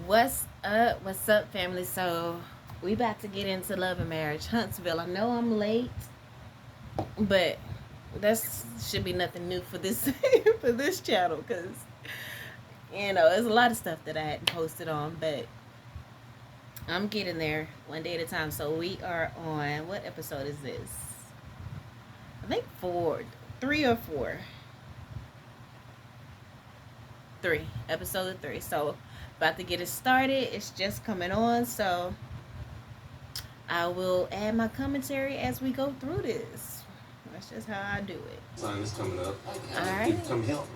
What's up? What's up, family? So we about to get into Love and Marriage Huntsville. I know I'm late, but that should be nothing new for this for this channel because there's a lot of stuff that I hadn't posted on, but I'm getting there one day at a time. So we are on, what episode is this? I think 3 or 4. 3, episode 3. So about to get it started. It's just coming on, so I will add my commentary as we go through this. That's just how I do it. Time is coming up. All right. Come help.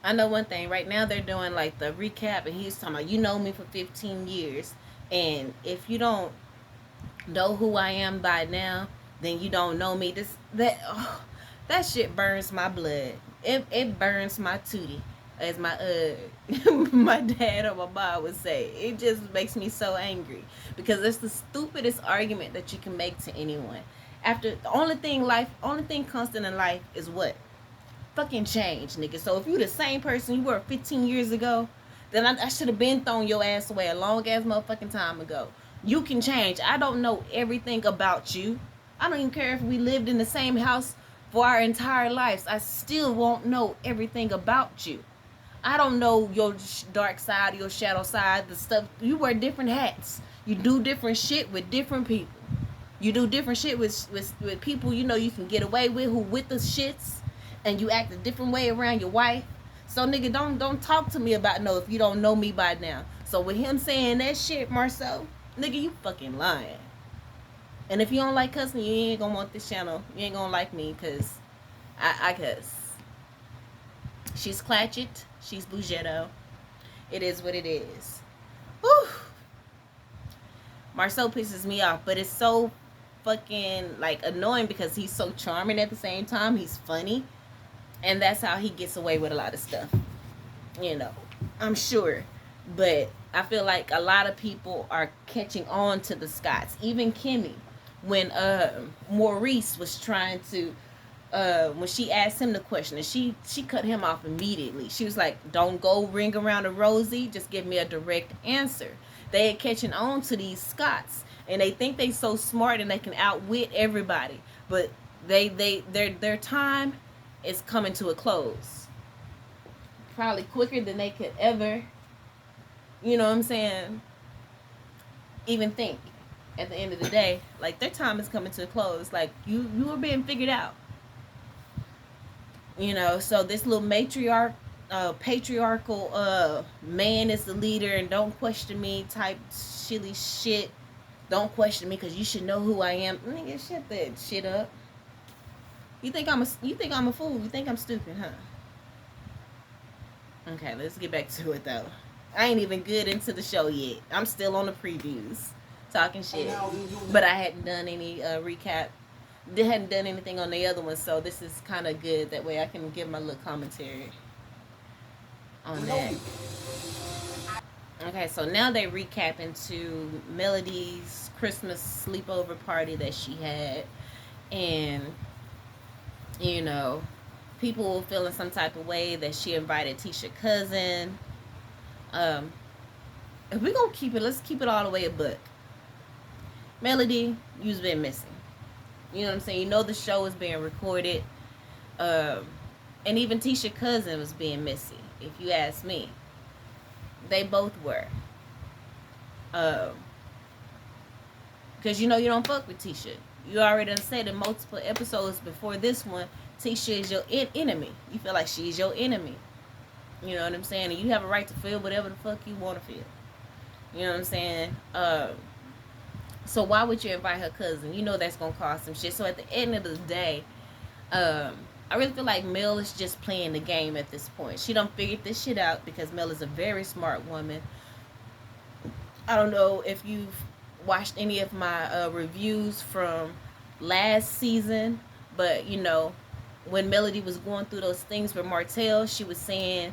I know one thing. Right now they're doing like the recap, and he's talking about, you know me for 15 years, and if you don't know who I am by now, then you don't know me. That shit burns my blood. It burns my tootie, as my my dad or my mom would say. It just makes me so angry because it's the stupidest argument that you can make to anyone. After the only thing constant in life is what? Fucking change, nigga. So if you the same person you were 15 years ago, then I should have been thrown your ass away a long ass motherfucking time ago. You can change. I don't know everything about you. I don't even care if we lived in the same house for our entire lives. I still won't know everything about you. I don't know your dark side, your shadow side, the stuff. You wear different hats. You do different shit with different people. You do different shit with people you know you can get away with, who with the shits, and you act a different way around your wife. So nigga, don't talk to me about no if you don't know me by now. So with him saying that shit, Marcel, nigga, you fucking lying. And if you don't like cussing, you ain't gonna want this channel. You ain't gonna like me because I cuss. She's clatchet. She's Bougetto. It is what it is. Whew. Marcel pisses me off, but it's so fucking like annoying because he's so charming at the same time. He's funny, and that's how he gets away with a lot of stuff. I'm sure, but I feel like a lot of people are catching on to the Scotts. Even Kimmy, when Maurice was trying to. When she asked him the question, and she cut him off immediately. She was like, don't go ring around a rosy, just give me a direct answer. They are catching on to these Scotts, and they think they so smart and they can outwit everybody, but their time is coming to a close, probably quicker than they could ever, you know what I'm saying, even think. At the end of the day, like, their time is coming to a close. Like, you are being figured out. So this little patriarchal man is the leader, and don't question me type shilly shit. Don't question me because you should know who I am. Nigga, shut that shit up. You think I'm a fool? You think I'm stupid, huh? Okay, let's get back to it though. I ain't even good into the show yet. I'm still on the previews, talking shit. But I hadn't done any recap. They hadn't done anything on the other one, so this is kind of good. That way I can give my little commentary on that. Okay, so now they recap into Melody's Christmas sleepover party that she had, and people were feeling some type of way that she invited Tisha's cousin. If we're gonna keep it, let's keep it all the way a buck. Melody, you've been missing. You know what I'm saying? The show is being recorded. And even Tisha's cousin was being missy, if you ask me. They both were. Because you don't fuck with Tisha. You already done said in multiple episodes before this one, Tisha is your enemy. You feel like she's your enemy. You know what I'm saying? And you have a right to feel whatever the fuck you want to feel. You know what I'm saying? So why would you invite her cousin? That's going to cause some shit. So at the end of the day, I really feel like Mel is just playing the game at this point. She done figured this shit out because Mel is a very smart woman. I don't know if you've watched any of my reviews from last season, but, when Melody was going through those things with Martell, she was saying,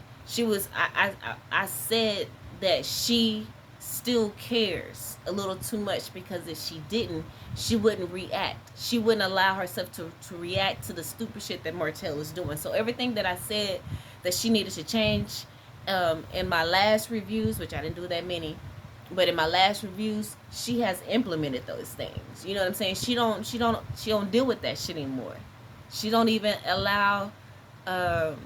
I said that she still cares a little too much, because if she didn't, she wouldn't react. She wouldn't allow herself to react to the stupid shit that Martell was doing. So everything that I said that she needed to change In my last reviews, which I didn't do that many, but in my last reviews, she has implemented those things. You know what I'm saying? She don't deal with that shit anymore. She don't even allow um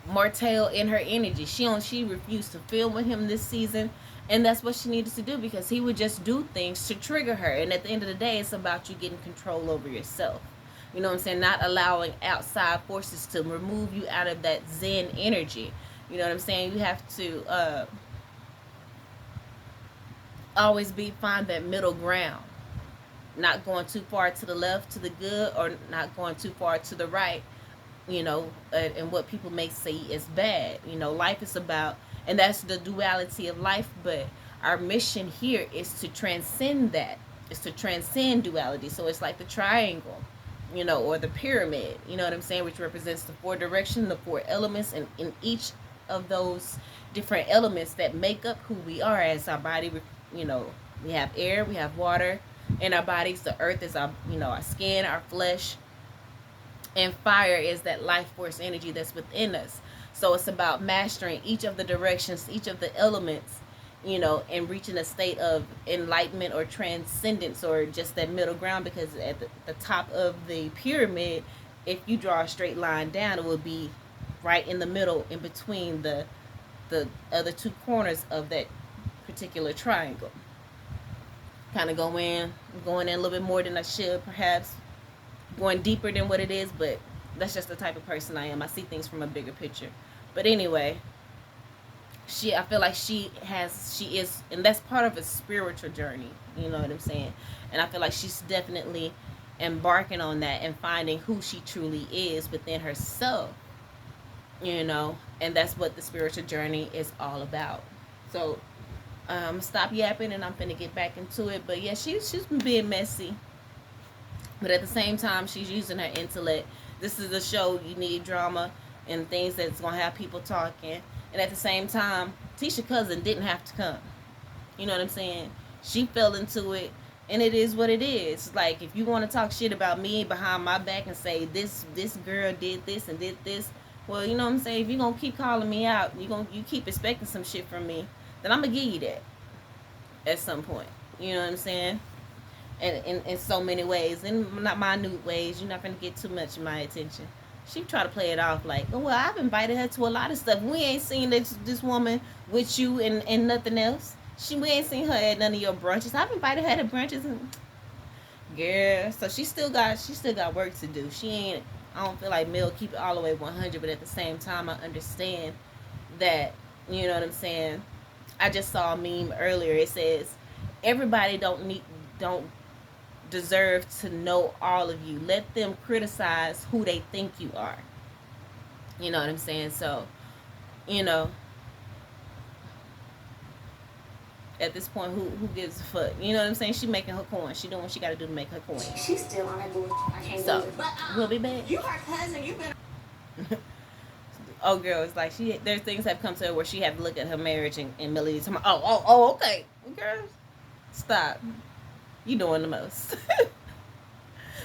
Martell in her energy. She refused to film with him this season, and that's what she needed to do, because he would just do things to trigger her. And at the end of the day, it's about you getting control over yourself. You know what I'm saying? Not allowing outside forces to remove you out of that Zen energy. You know what I'm saying? You have to always find that middle ground. Not going too far to the left to the good, or not going too far to the right, and what people may say is bad. Life is about, and that's the duality of life, but our mission here is to transcend that. It's to transcend duality. So it's like the triangle, or the pyramid, you know what I'm saying, which represents the four directions, the four elements, and in each of those different elements that make up who we are as our body. We have air, we have water in our bodies. The earth is our skin, our flesh, and fire is that life force energy that's within us. So it's about mastering each of the directions, each of the elements, and reaching a state of enlightenment or transcendence, or just that middle ground. Because at the top of the pyramid, if you draw a straight line down, it will be right in the middle, in between the other two corners of that particular triangle. Kind of going in a little bit more than I should, perhaps going deeper than what it is, but that's just the type of person I am. I see things from a bigger picture. But anyway, I feel like she is, and that's part of a spiritual journey, you know what I'm saying? And I feel like she's definitely embarking on that and finding who she truly is within herself, and that's what the spiritual journey is all about. So stop yapping, and I'm finna get back into it. But yeah, she's been being messy, but at the same time, she's using her intellect. This is a show, you need drama and things that's gonna have people talking. And at the same time, Tisha Cousin didn't have to come. You know what I'm saying? She fell into it, and it is what it is. Like, if you want to talk shit about me behind my back and say this girl did this and did this, well, you know what I'm saying? If you're gonna keep calling me out, you keep expecting some shit from me, then I'm gonna give you that at some point. You know what I'm saying? And in so many ways, in not minute ways. You're not gonna get too much of my attention. She try to play it off like, oh, well, I've invited her to a lot of stuff. We ain't seen this woman with you and nothing else. We ain't seen her at none of your brunches. I've invited her to brunches, and girl, so she still got work to do. She ain't. I don't feel like Mel keep it all the way 100, but at the same time, I understand that. You know what I'm saying? I just saw a meme earlier. It says, everybody don't deserve to know all of you. Let them criticize who they think you are. You know what I'm saying? So, at this point, who gives a fuck? You know what I'm saying? She making her coin. She doing what she got to do to make her coin. She's still on that bullshit. I can't do it. But, we'll be back. You her cousin. You been. Oh, girl, it's like there's things have come to her where she had to look at her marriage and Melody. Okay, girl, stop. You doing the most.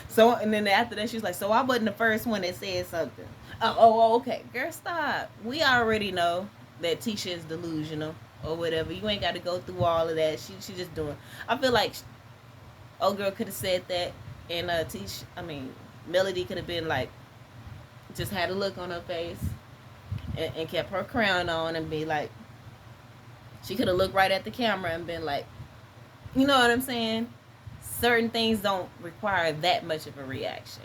So, and then after that, she's like, so I wasn't the first one that said something. Okay. Girl, stop. We already know that Tisha is delusional or whatever. You ain't got to go through all of that. She just doing. I feel like old girl could have said that, and Melody could have been like, just had a look on her face and kept her crown on and be like, she could have looked right at the camera and been like, you know what I'm saying? Certain things don't require that much of a reaction.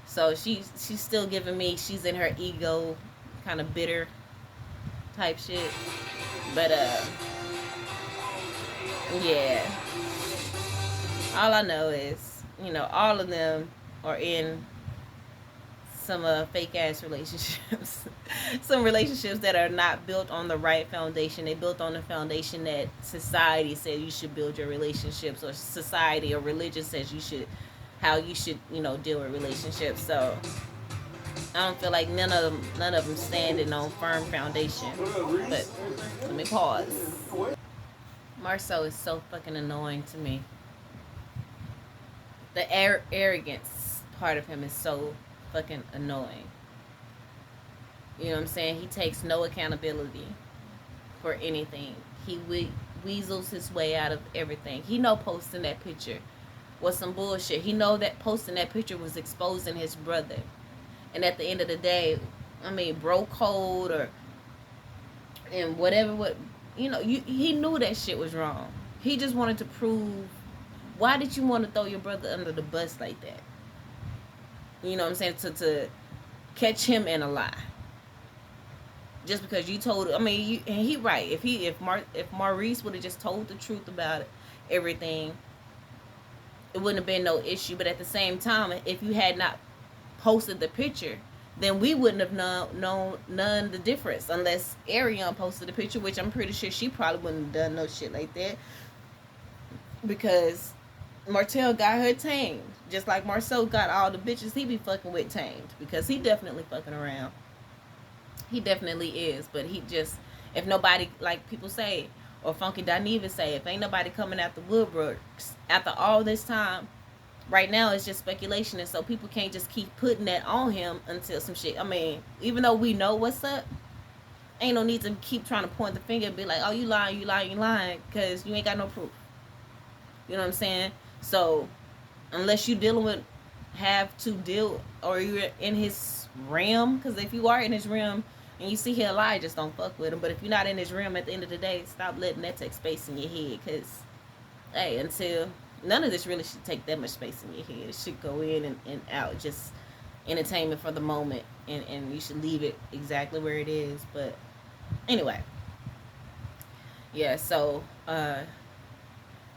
So she's still giving me, she's in her ego, kind of bitter type shit. But yeah. All I know is, all of them are in some fake ass relationships. Some relationships that are not built on the right foundation. They built on the foundation that society said you should build your relationships, or society or religion says how you should deal with relationships. So I don't feel like none of them standing on firm foundation. But let me pause. Marceau is so fucking annoying to me. The arrogance part of him is so fucking annoying. You know what I'm saying? He takes no accountability for anything. He weasels his way out of everything. He know posting that picture was some bullshit. He know that posting that picture was exposing his brother. And at the end of the day, I mean, bro code or and whatever, he knew that shit was wrong. He just wanted to prove. Why did you want to throw your brother under the bus like that? You know what I'm saying? To catch him in a lie. Just because you told, I mean, and he right. If Maurice would have just told the truth about everything, it wouldn't have been no issue. But at the same time, if you had not posted the picture, then we wouldn't have known none the difference unless Ariane posted the picture, which I'm pretty sure she probably wouldn't have done no shit like that, because Martell got her tamed, just like Marcel got all the bitches he be fucking with tamed, because he definitely fucking around. He definitely is, but he just, if nobody, like people say, or Funky Dineva say, if ain't nobody coming after Woodbrooks after all this time, right now it's just speculation, and so people can't just keep putting that on him until some shit. I mean, even though we know what's up, ain't no need to keep trying to point the finger and be like, oh, you lying, because you ain't got no proof. You know what I'm saying? So, unless you dealing with, have to deal, or you're in his realm, because if you are in his realm and you see he a lie, just don't fuck with him. But if you're not in his realm, at the end of the day, stop letting that take space in your head, because, hey, until none of this really should take that much space in your head. It should go in and out, just entertainment for the moment, and you should leave it exactly where it is. But anyway, yeah, so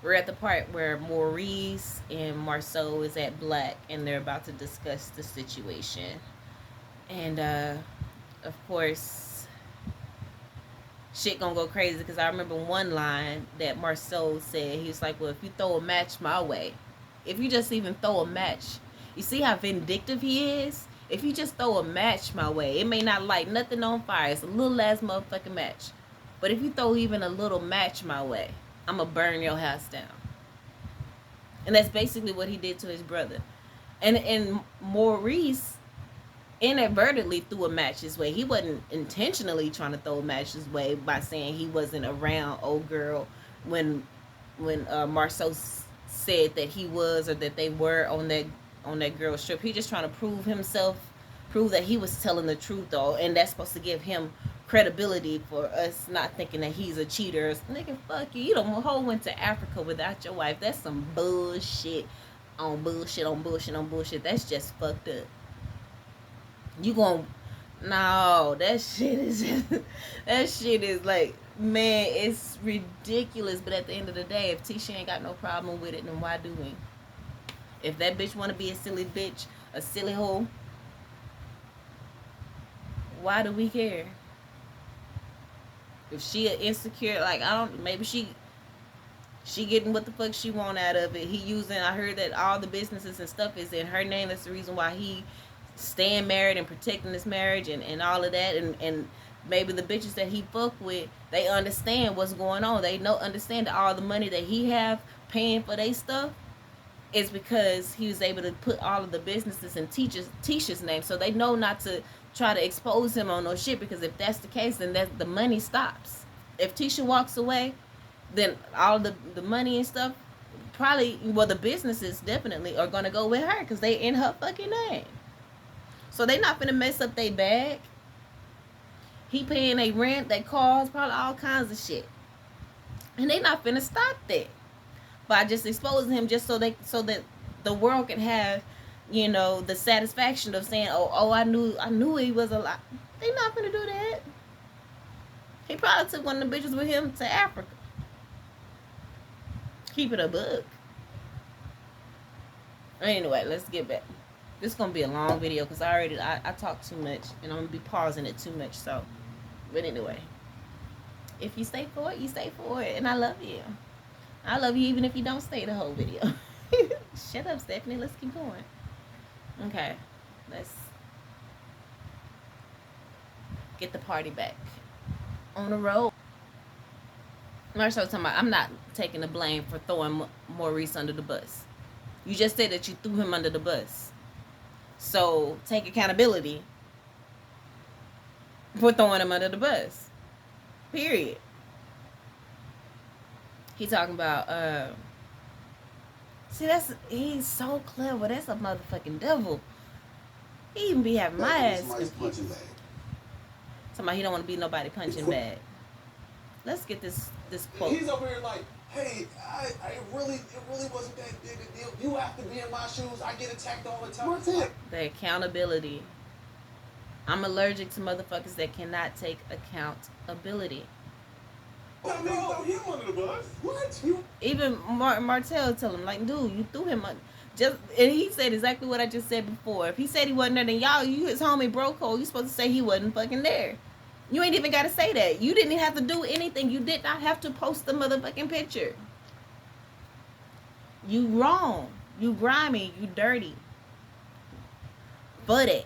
we're at the part where Maurice and Marceau is at Black, and they're about to discuss the situation. And of course, shit gonna go crazy, because I remember one line that Marceau said. He was like, well, if you throw a match my way, if you just even throw a match, you see how vindictive he is? If you just throw a match my way, it may not light nothing on fire. It's a little ass motherfucking match. But if you throw even a little match my way, I'm gonna burn your house down. And that's basically what he did to his brother. And Maurice inadvertently threw a match his way. He wasn't intentionally trying to throw a match his way by saying he wasn't around old girl when Marceau said that he was, or that they were on that girl's trip. He just trying to prove himself, prove that he was telling the truth, though, and that's supposed to give him credibility for us not thinking that he's a cheater. Nigga, fuck you. You don't whole went to Africa without your wife. That's some bullshit on bullshit on bullshit on bullshit. That's just fucked up. You gon' no, that shit is that shit is like, man, it's ridiculous. But at the end of the day, if Tisha ain't got no problem with it, then why do we? If that bitch wanna be a silly bitch, a silly hoe, why do we care? If she a insecure, like, I don't, maybe she getting what the fuck she want out of it. He using, I heard that all the businesses and stuff is in her name. That's the reason why he staying married and protecting this marriage and all of that. And maybe the bitches that he fuck with, they understand what's going on. They understand that all the money that he have paying for their stuff is because he was able to put all of the businesses in Tisha's name. So they know not to try to expose him on no shit, because if that's the case, then the money stops. If Tisha walks away, then all the money and stuff, probably, well, the businesses definitely are going to go with her, because they in her fucking name. So they not finna mess up their bag. He paying their rent, their cars, probably all kinds of shit. And they not finna stop that by just exposing him, just so that the world can have, the satisfaction of saying, oh, I knew he was a lie. They not finna do that. He probably took one of the bitches with him to Africa. Keep it a book. Anyway, let's get back. This is gonna be a long video, because I talk too much, and I'm gonna be pausing it too much. So, but anyway, if you stay for it, you stay for it, and I love you. I love you even if you don't stay the whole video. Shut up, Stephanie. Let's keep going. Okay, let's get the party back on the road. Marshall talking about, I'm not taking the blame for throwing Maurice under the bus. You just said that you threw him under the bus. So take accountability for throwing him under the bus. Period. He talking about see, he's so clever. That's a motherfucking devil. He even be having my ass confused. Somebody he don't want to be nobody punching bag. Let's get this quote. He's over here like, hey, it really wasn't that big a deal. You have to be in my shoes. I get attacked all the time. What's it? The accountability. I'm allergic to motherfuckers that cannot take accountability. Oh, no, he under the bus. What? Even Martell tell him, like, dude, you threw him and he said exactly what I just said before. If he said he wasn't there, then you his homie bro code, you supposed to say he wasn't fucking there. You ain't even got to say that. You didn't have to do anything. You did not have to post the motherfucking picture. You wrong. You grimy. You dirty. But it.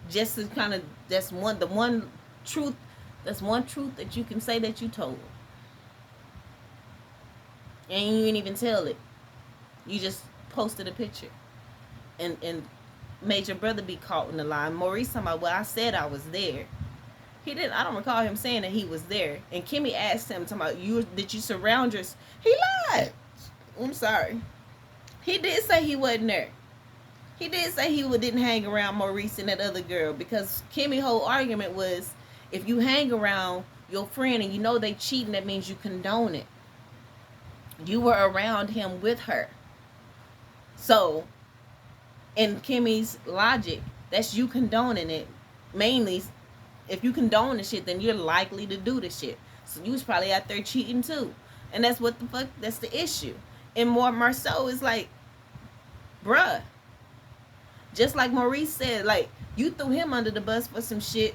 Just to kind of, that's one truth that you can say that you told. And you didn't even tell it. You just posted a picture. And made your brother be caught in the lie. Maurice talking about, well, I said I was there. He didn't. I don't recall him saying that he was there. And Kimmy asked him, talking about, did you surround your... He lied. I'm sorry. He did say he wasn't there. He did say he didn't hang around Maurice and that other girl. Because Kimmy's whole argument was, if you hang around your friend and you know they cheating, that means you condone it. You were around him with her. So, in Kimmy's logic, that's you condoning it. Mainly, if you condone the shit, then you're likely to do the shit. So you was probably out there cheating too. And that's what the fuck, that's the issue. And Marceau is like, bruh. Just like Maurice said, like, you threw him under the bus for some shit.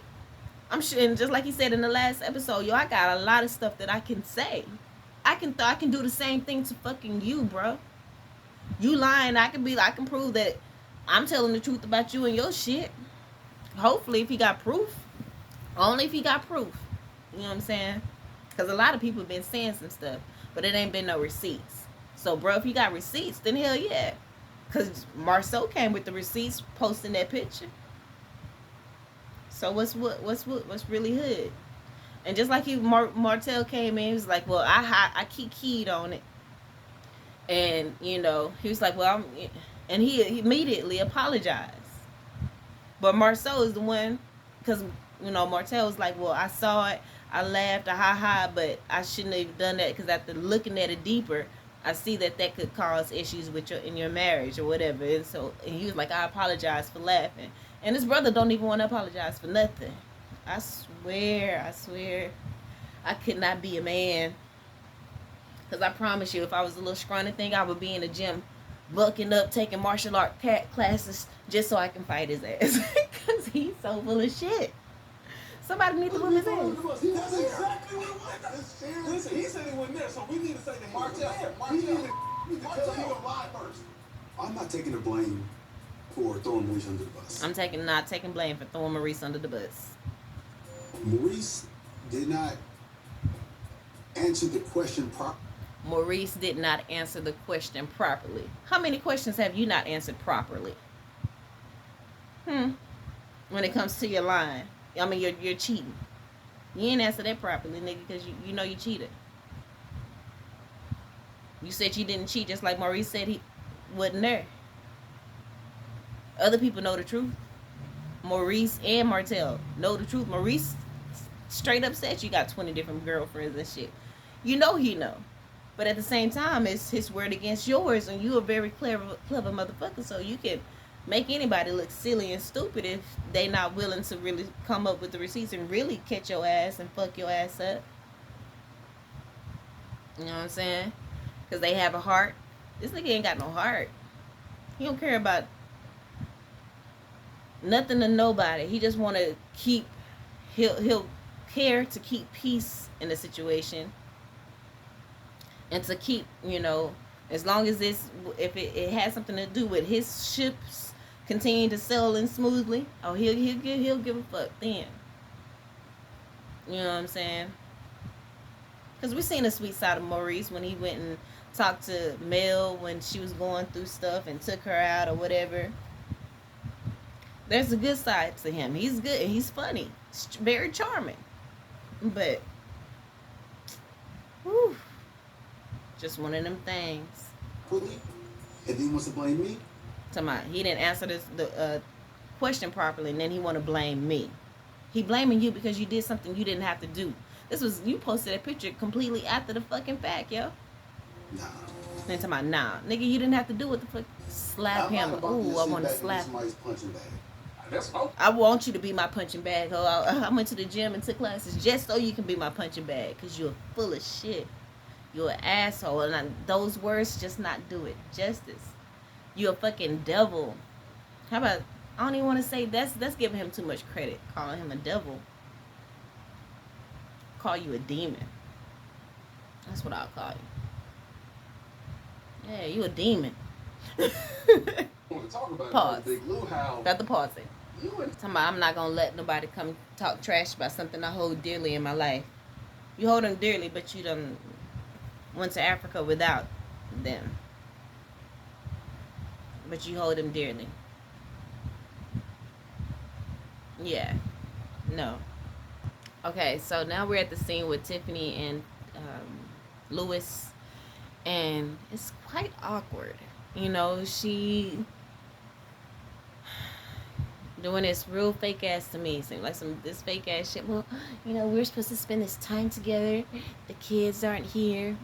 I'm sure, and just like he said in the last episode, I got a lot of stuff that I can say. I can do the same thing to fucking you, bro. You lying, I can prove that I'm telling the truth about you and your shit. Hopefully, if he got proof. Only if he got proof. You know what I'm saying? Because a lot of people been saying some stuff, but it ain't been no receipts. So, bro, if you got receipts, then hell yeah. Because Marceau came with the receipts posting that picture. So what's really hood? And just like Martell came in, he was like, well, I keyed on it. And, he was like, well, and he immediately apologized. But Marceau is the one, because, Martell was like, well, I saw it, I laughed, but I shouldn't have done that, because after looking at it deeper, I see that could cause issues in your marriage or whatever. And he was like, I apologize for laughing. And his brother don't even want to apologize for nothing. I swear, I could not be a man. Because I promise you, if I was a little scrawny thing, I would be in the gym, bucking up, taking martial art classes, just so I can fight his ass. Because he's so full of shit. Somebody needs to whoop his ass. That's exactly what it was. Listen, he said he wasn't there, so we need to say that he was there. Martell, you gonna lie first. I'm not taking the blame for throwing Maurice under the bus. I'm not taking blame for throwing Maurice under the bus. Maurice did not answer the question properly. Maurice did not answer the question properly. How many questions have you not answered properly? When it comes to your lying. I mean, you're cheating. You ain't answer that properly, nigga, because you know you cheated. You said you didn't cheat, just like Maurice said he wasn't there. Other people know the truth. Maurice and Martell know the truth. Maurice straight up said you got 20 different girlfriends and shit. You know he know. But at the same time, it's his word against yours, and you a very clever motherfucker, so you can make anybody look silly and stupid if they not willing to really come up with the receipts and really catch your ass and fuck your ass up. You know what I'm saying? Because they have a heart. This nigga ain't got no heart. He don't care about nothing to nobody. He just want to keep, he'll care to keep peace in the situation. And to keep, as long as if it has something to do with his ships continue to sail in smoothly, he'll give a fuck then. You know what I'm saying? Because we seen the sweet side of Maurice when he went and talked to Mel when she was going through stuff and took her out or whatever. There's a good side to him. He's good and he's funny. very charming, but whew, just one of them things. Fully, and then he wants to blame me. He didn't answer the question properly, and then he want to blame me. He blaming you because you did something you didn't have to do. You posted a picture completely after the fucking fact, yo. Nah. Then talking about, nah, nigga, you didn't have to do what the fuck. Slap him. Ooh, I want to slap him. That's I want you to be my punching bag. Oh, I went to the gym and took classes just so you can be my punching bag, because you're full of shit. You're an asshole. And those words just not do it justice. You're a fucking devil. How about, I don't even want to say, that's giving him too much credit, calling him a devil. Call you a demon. That's what I'll call you. Yeah, you a demon. Pause. Got to pause it. Talking about, I'm not gonna let nobody come talk trash about something I hold dearly in my life. You hold them dearly, but you done went to Africa without them. But you hold them dearly. Yeah. No. Okay, so now we're at the scene with Tiffany and Lewis, and it's quite awkward. You know, she doing this real fake ass to me. Seems like this fake ass shit. Well, you know, we're supposed to spend this time together. The kids aren't here.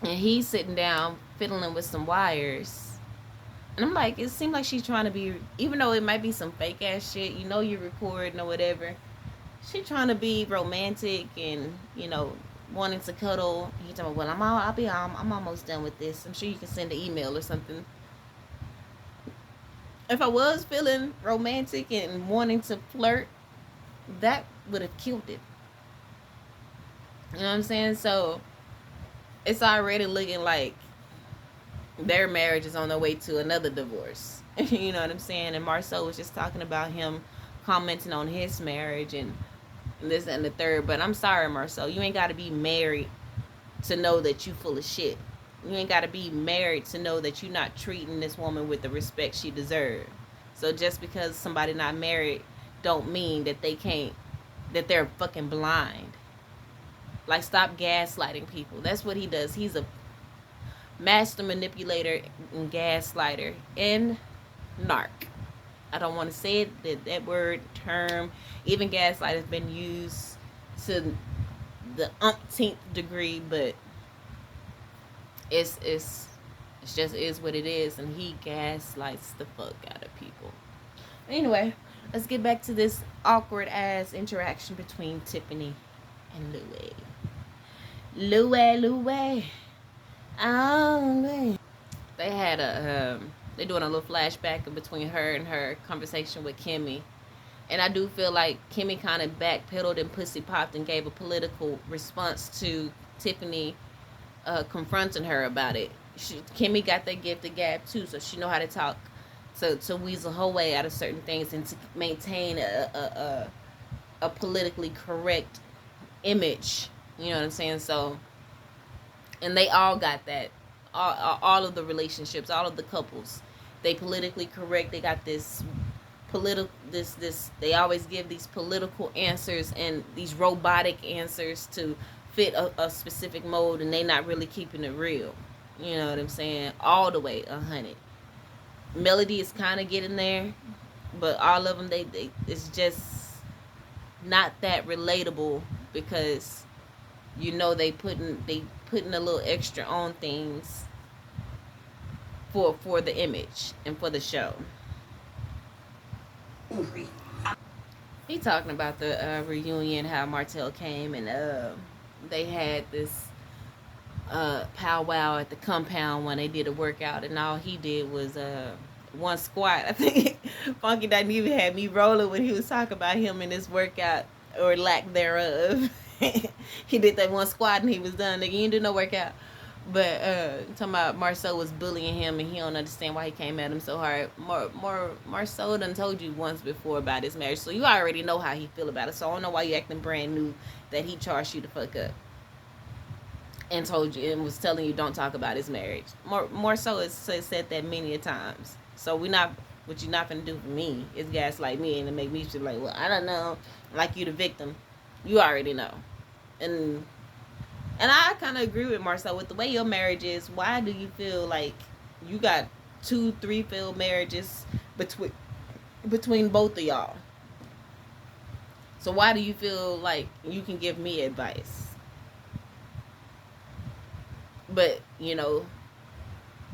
And he's sitting down fiddling with some wires. And I'm like, it seems like she's trying to be, even though it might be some fake ass shit, you know, you're recording or whatever. She's trying to be romantic and, you know, wanting to cuddle. He's talking, well, I'm almost done with this. I'm sure you can send an email or something. If I was feeling romantic and wanting to flirt, that would have killed it. You know what I'm saying? So it's already looking like their marriage is on their way to another divorce. You know what I'm saying? And Marceau was just talking about him commenting on his marriage and this and the third. But I'm sorry, Marceau, you ain't got to be married to know that you full of shit. You ain't got to be married to know that you're not treating this woman with the respect she deserves. So just because somebody not married don't mean that that they're fucking blind. Like, stop gaslighting people. That's what he does. He's a master manipulator and gaslighter and narc. I don't want to say it, that word, term, even gaslight has been used to the umpteenth degree, but it's just is what it is, and he gaslights the fuck out of people. Anyway, let's get back to this awkward ass interaction between Tiffany and Louis. Louis. Oh, man. They had they're doing a little flashback in between her and her conversation with Kimmy. And I do feel like Kimmy kind of backpedaled and pussy popped and gave a political response to Tiffany confronting her about it. Kimmy got that gift of gab too, so she know how to talk to weasel her way out of certain things and to maintain a politically correct image. You know what I'm saying? So, and they all got that. All of the relationships, all of the couples, they politically correct. They got this they always give these political answers and these robotic answers to fit a specific mode, and they not really keeping it real. You know what I'm saying? All the way 100. Melody is kind of getting there, but all of them, they it's just not that relatable, because you know they putting a little extra on things for the image and for the show. He talking about the reunion, how Martell came and they had this powwow at the compound when they did a workout, and all he did was one squat. I think Funky Dynevy even had me rolling when he was talking about him in his workout, or lack thereof. He did that one squat and he was done. Nigga, you didn't do no workout. But talking about Marceau was bullying him and he don't understand why he came at him so hard. Marceau done told you once before about his marriage, so you already know how he feel about it. So I don't know why you acting brand new that he charged you to fuck up and told you and was telling you don't talk about his marriage. Marceau has said that many a times. So we're not What you not finna do for me is gaslight me and make me feel like, well, I don't know, like you the victim. You already know. And I kind of agree with Marcel with the way your marriage is. Why do you feel like you got 2-3 failed marriages between both of y'all? So why do you feel like you can give me advice? But,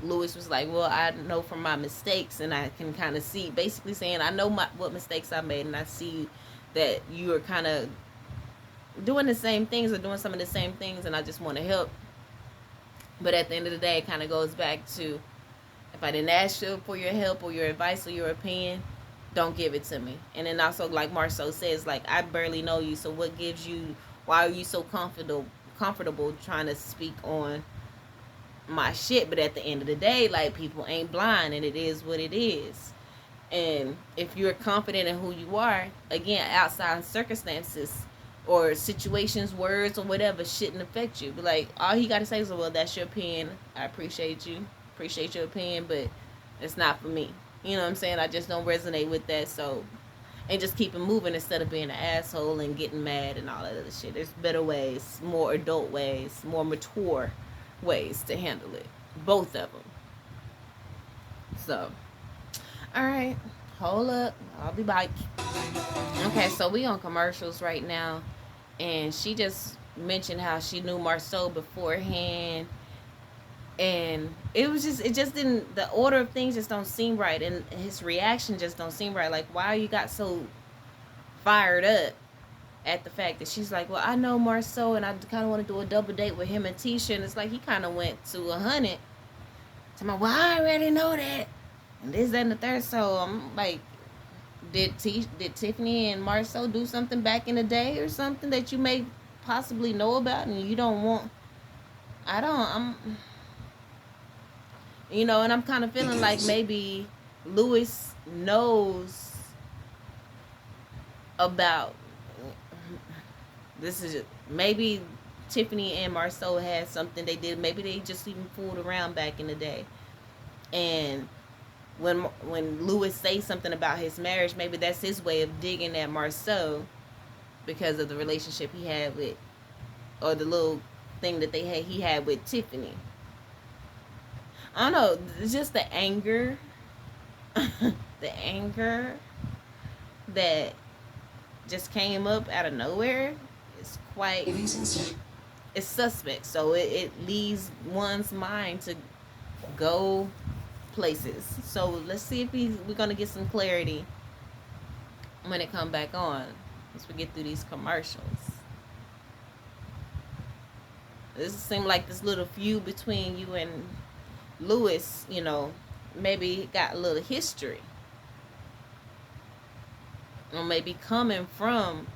Lewis was like, well, I know from my mistakes, and I can kind of see, basically saying, I know what mistakes I made, and I see that you are kind of doing the same things or doing some of the same things, and I just want to help. But at the end of the day, it kind of goes back to, if I didn't ask you for your help or your advice or your opinion, don't give it to me. And then also, like Marceau says, like, I barely know you, so why are you so comfortable trying to speak on my shit? But at the end of the day, like, people ain't blind, and it is what it is. And if you're confident in who you are, again, outside circumstances or situations, words, or whatever shouldn't affect you. But like, all he got to say is, well, that's your opinion. I appreciate your opinion, but it's not for me. You know what I'm saying? I just don't resonate with that. So, and just keep it moving instead of being an asshole and getting mad and all that other shit. There's better ways, more adult ways, more mature ways to handle it. Both of them. So, all right, hold up. I'll be back. Okay, so we on commercials right now, and she just mentioned how she knew Marceau beforehand, and it just didn't, the order of things just don't seem right, and his reaction just don't seem right. Like, why you got so fired up at the fact that she's like, well, I know Marceau, and I kind of want to do a double date with him and Tisha, and it's like he kind of went to 100. To my, well, I already know that, and this, that, and the third. So I'm like, did Tiffany and Marceau do something back in the day or something that you may possibly know about and you don't want? And I'm kind of feeling like maybe Lewis knows about this. Maybe Tiffany and Marceau had something they did. Maybe they just even fooled around back in the day. And when Lewis says something about his marriage, maybe that's his way of digging at Marceau because of the relationship he had with, or the little thing that he had with Tiffany. I don't know, it's just the anger, the anger that just came up out of nowhere is quite, it's suspect. So it leaves one's mind to go places. So let's see if we're gonna get some clarity when it come back on, once we get through these commercials. This seemed like this little feud between you and Lewis, maybe got a little history, or maybe coming from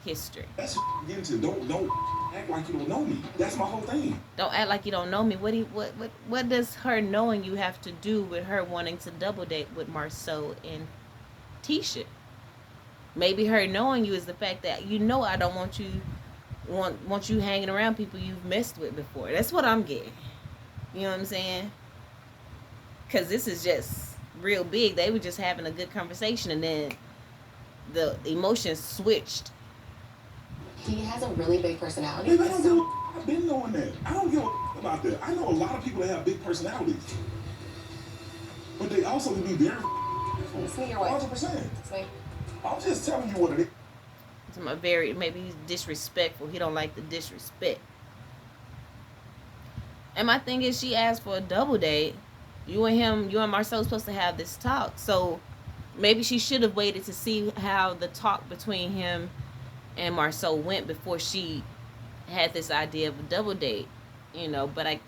history. That's get into. Don't act like you don't know me. That's my whole thing. Don't act like you don't know me. What does her knowing you have to do with her wanting to double date with Marceau and Tisha? Maybe her knowing you is the fact that I don't want you hanging around people you've messed with before. That's what I'm getting. You know what I'm saying? Because this is just real big. They were just having a good conversation, and then the emotions switched. He has a really big personality. Baby, I've been knowing that. I don't give a about that. I know a lot of people that have big personalities, but they also can be very. It's me, your wife. 100%. It's me. I'm just telling you what it is. Maybe he's disrespectful. He don't like the disrespect. And my thing is, she asked for a double date. You and Marceau supposed to have this talk. So maybe she should have waited to see how the talk between him and Marceau went before she had this idea of a double date. But at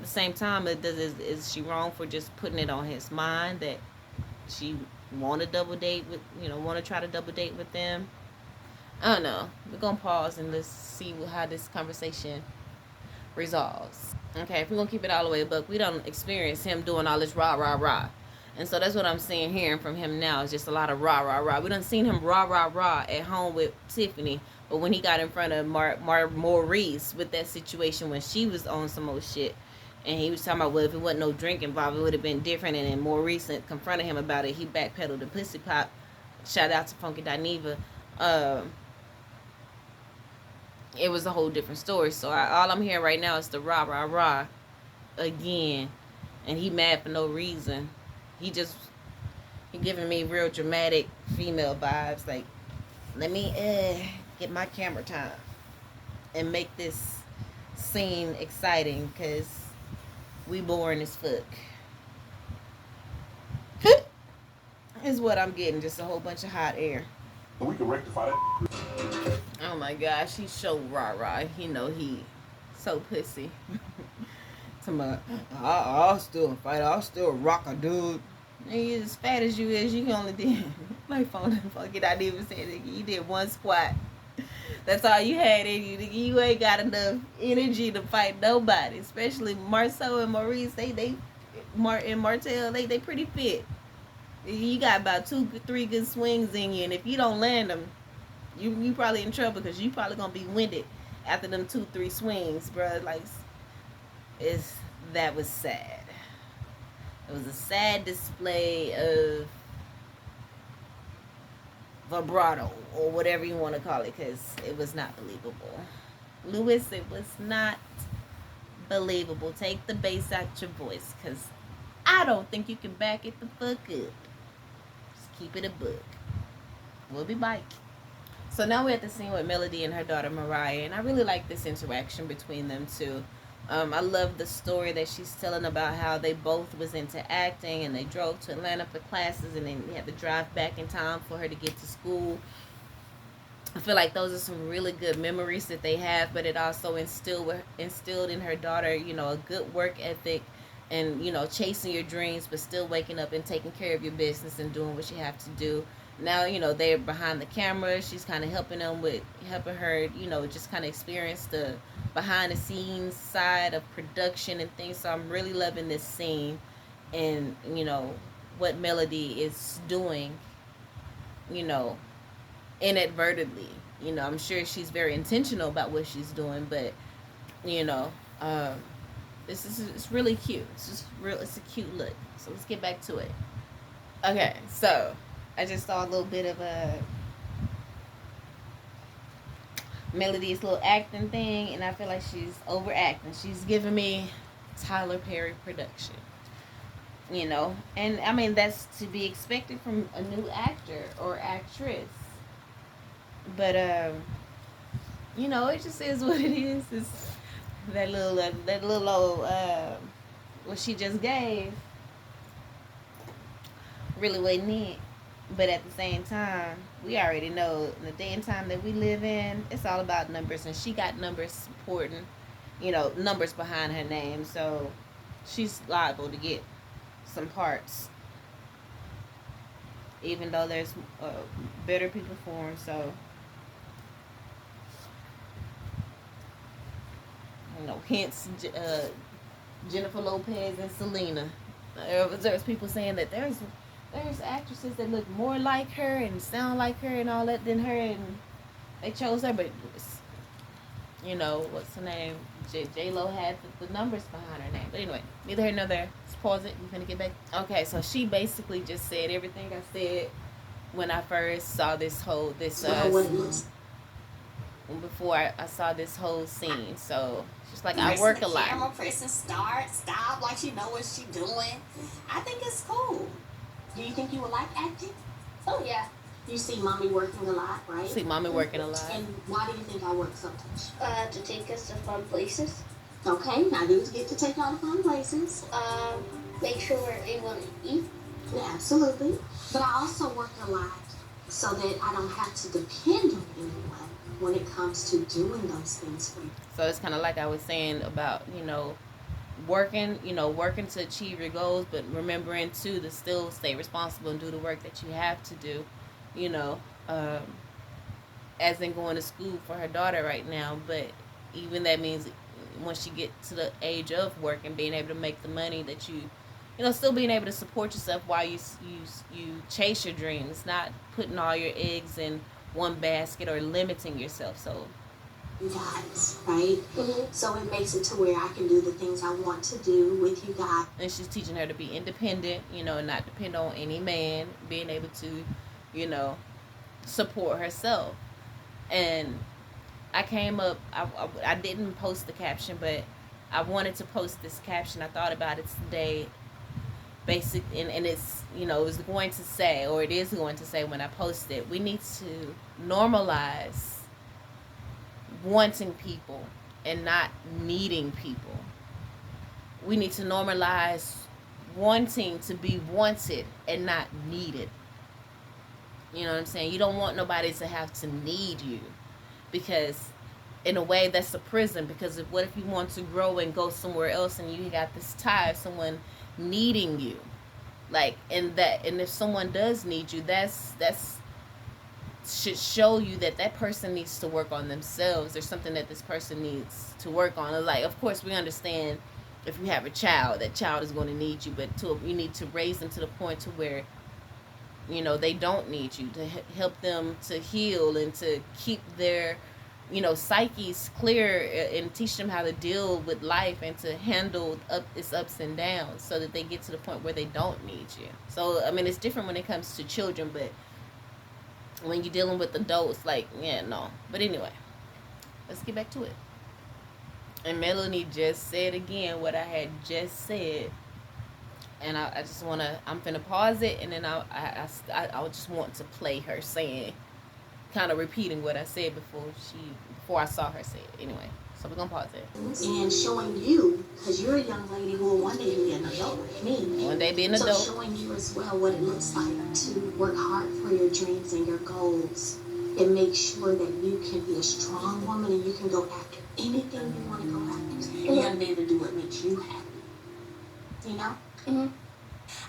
the same time, is she wrong for just putting it on his mind that she want to double date with, want to try to double date with them? I don't know. We're going to pause and let's see how this conversation resolves. Okay, if we're going to keep it all the way above, we don't experience him doing all this rah, rah, rah. And so that's what I'm hearing from him now, is just a lot of rah, rah, rah. We done seen him rah, rah, rah at home with Tiffany. But when he got in front of Maurice with that situation when she was on some old shit, And he was talking about, well, if it wasn't no drink involved, it would have been different. And then more recent, confronted him about it. He backpedaled the pussy pop. Shout out to Funky Dineva. It was a whole different story. So all I'm hearing right now is the rah, rah, rah again. And he mad for no reason. He giving me real dramatic female vibes. Like, let me get my camera time and make this scene exciting, because we boring as fuck. Is what I'm getting, just a whole bunch of hot air. We can rectify that. Oh my gosh, he's so rah-rah. He know he so pussy. I'll still fight. I'll still rock a dude. Nigga, as fat as you is, you can only do like fucking I didn't even say that. You did one squat. That's all you had in you. Nigga, you ain't got enough energy to fight nobody. Especially Marceau and Maurice. Martel, they pretty fit. You got about 2-3 good swings in you, and if you don't land them, you probably in trouble, because you probably gonna be winded after them 2-3 swings, bro. Like, that was sad. It was a sad display of vibrato, or whatever you want to call it, because it was not believable. Lewis, it was not believable. Take the bass out your voice, because I don't think you can back it the fuck up. Just keep it a book. We'll be back. So now we're at the scene with Melody and her daughter Mariah, and I really like this interaction between them two. I love the story that she's telling about how they both was into acting, and they drove to Atlanta for classes, and then they had to drive back in time for her to get to school. I feel like those are some really good memories that they have, but it also instilled in her daughter, a good work ethic, and, chasing your dreams, but still waking up and taking care of your business and doing what you have to do. Now, they're behind the camera. She's kind of helping her, just kind of experience the behind the scenes side of production and things. So I'm really loving this scene, and, what Melody is doing, inadvertently. I'm sure she's very intentional about what she's doing, but, it's really cute. It's a cute look. So let's get back to it. Okay, so I just saw a little bit of a Melody's little acting thing, and I feel like she's overacting. She's giving me Tyler Perry production, and I mean, that's to be expected from a new actor or actress. But it just is what it is. It's that little old what she just gave really wasn't it. But at the same time, we already know in the day and time that we live in, it's all about numbers, and she got numbers supporting, numbers behind her name, so she's liable to get some parts, even though there's better people for them. So, hence Jennifer Lopez and Selena. There's people saying that there's actresses that look more like her and sound like her and all that than her, and they chose her. But what's her name? J-Lo had the numbers behind her name. But anyway, neither here nor there. Let's pause it. We're gonna get back. Okay, so she basically just said everything I said when I first saw before I saw this whole scene. So she's like, I work a lot. Camera pressing stop, like she know what she doing. I think it's cool. Do you think you would like acting? Oh yeah. You see mommy working a lot, right? See mommy working a lot. And why do you think I work so much? To take us to fun places. Okay, now you get to take all the fun places. Make sure we're able to eat. Yeah, absolutely. But I also work a lot so that I don't have to depend on anyone when it comes to doing those things for you. So it's kind of like I was saying about, working to achieve your goals, but remembering too to still stay responsible and do the work that you have to do, as in going to school for her daughter right now. But even that means once you get to the age of work and being able to make the money that you still being able to support yourself while you chase your dreams, not putting all your eggs in one basket or limiting yourself. So you guys, right? Mhm. So it makes it to where I can do the things I want to do with you guys. And she's teaching her to be independent, you know, not depend on any man, being able to, you know, support herself. And I came up, I didn't post the caption, but I wanted to post this caption. I thought about it today, basic, and it's, you know, it was going to say, or it is going to say when I post it, we need to normalize wanting people and not needing people. We need to normalize wanting to be wanted and not needed. You know what I'm saying? You don't want nobody to have to need you, because in a way that's a prison. Because what if you want to grow and go somewhere else and you got this tie of someone needing you, like, and if someone does need you, that's should show you that that person needs to work on themselves. There's something that this person needs to work on. Like, of course we understand if you have a child, that child is going to need you, but you need to raise them to the point to where, you know, they don't need you, to help them to heal and to keep their, you know, psyches clear, and teach them how to deal with life and to handle its ups and downs, so that they get to the point where they don't need you. So I mean, it's different when it comes to children, but when you're dealing with adults, like, yeah, no. But anyway, let's get back to it. And Melanie just said again what I had just said, and I just want to, I'm finna pause it, and then I just want to play her saying, kind of repeating what I said before I saw her say it. Anyway, so we're gonna pause it. And showing you, because you're a young lady who will one day be an adult like me. One day be an adult. So showing you as well what it looks like to work hard for your dreams and your goals, and make sure that you can be a strong woman and you can go after anything you want to go after. And you got to be able to do what makes you happy. You know? Mm-hmm.